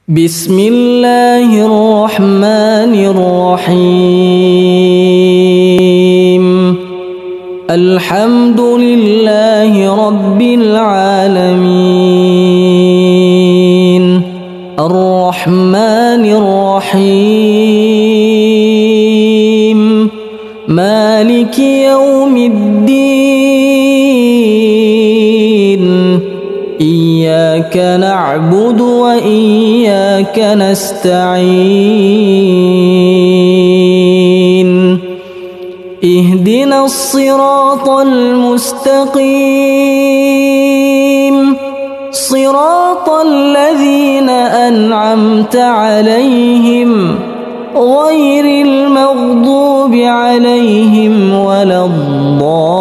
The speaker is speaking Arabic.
بسم الله الرحمن الرحيم. الحمد لله رب العالمين. الرحمن الرحيم. مالك يوم الدين. إياك نعبد وإياك نستعين. اهدنا الصراط المستقيم، صراط الذين أنعمت عليهم غير المغضوب عليهم ولا الضالين.